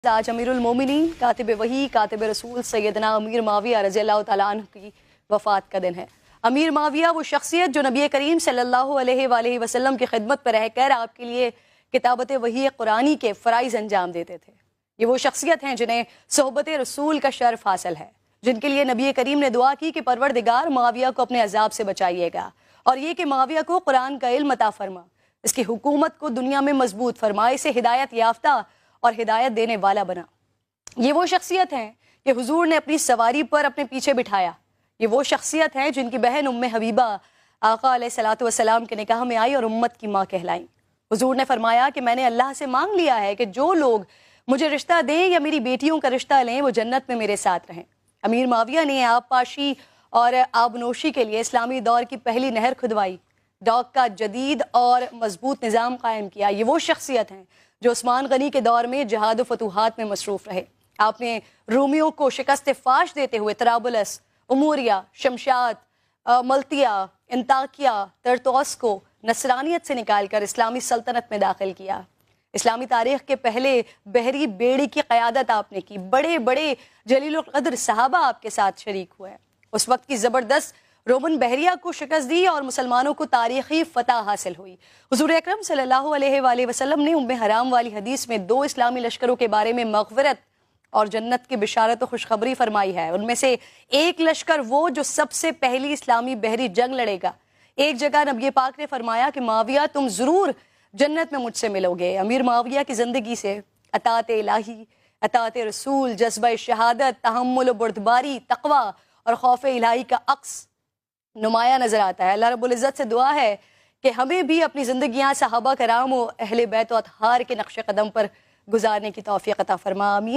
आज अमीरुल मोमिनीन कातिब वही कातिब रसूल सैयदना अमीर माविया रज़ी अल्लाह तआला अन्हु की वफ़ात का दिन है। अमीर माविया वो शख्सियत जो नबी करीम सल्लल्लाहु अलैहि वसल्लम की खिदमत पर रहकर आपके लिए किताबत वही कुरानी के फ़राइज़ अंजाम देते थे। ये वो शख्सियत हैं जिन्हें सोहबत रसूल का शर्फ हासिल है, जिनके लिए नबी करीम ने दुआ की कि परवरदिगार माविया को अपने अजाब से बचाइएगा और ये कि माविया को कुरान का इल्म अता फरमा, इसकी हुकूमत को दुनिया में मजबूत फरमा, इसे हिदायत याफ्ता और हिदायत देने वाला बना। ये वो शख्सियत हैं कि हुजूर ने अपनी सवारी पर अपने पीछे बिठाया। ये वो शख्सियत हैं जिनकी बहन उम्मे हबीबा आका अलैहिस्सलातु वस्सलाम के निकाह में आई और उम्मत की माँ कहलाई। हुजूर ने फरमाया कि मैंने अल्लाह से मांग लिया है कि जो लोग मुझे रिश्ता दें या मेरी बेटियों का रिश्ता लें वो जन्नत में मेरे साथ रहें। अमीर माविया ने आबपाशी और आबनोशी के लिए इस्लामी दौर की पहली नहर खुदवाई, डॉक का जदीद और मजबूत निज़ाम कायम किया। ये वो शख्सियत हैं जो उस्मान गनी के दौर में जहाद फतूहात में मसरूफ़ रहे। आपने रूमियों को शिकस्त फाश देते हुए तराबुलस, उमूरिया, शमशाद, मल्तिया, इंताकिया, तरतौस को नसरानियत से निकालकर इस्लामी सल्तनत में दाखिल किया। इस्लामी तारीख़ के पहले बहरी बेड़ी की क़यादत आपने की। बड़े बड़े जलील क़द्र सहाबा आपके साथ शरीक हुए। उस वक्त की ज़बरदस्त रोमन बहरिया को शिकस्त दी और मुसलमानों को तारीख़ी फ़तह हासिल हुई। हुज़ूर अकरम सल्लल्लाहु अलैहि वसल्लम ने उम्मे हराम वाली हदीस में 2 इस्लामी लश्करों के बारे में मग़फ़िरत और जन्नत की बिशारत और खुशखबरी फरमाई है। उनमें से एक लश्कर वो जो सबसे पहली इस्लामी बहरी जंग लड़ेगा। एक जगह नबी पाक ने फरमाया कि माविया तुम ज़रूर जन्नत में मुझसे मिलोगे। अमीर माविया की ज़िंदगी से अताअत इलाही, अताअत रसूल, जज्बा शहादत, तहम्मुल, बुर्दबारी, तक़वा और खौफ इलाही का अक्स नुमाया नजर आता है। अल्लाह रब्बुल इज़्ज़त से दुआ है कि हमें भी अपनी ज़िंदगियाँ सहाबा कराम और अहले बैत व अतहार के नक्श कदम पर गुजारने की तौफ़ीक़ अता फरमा। आमीन।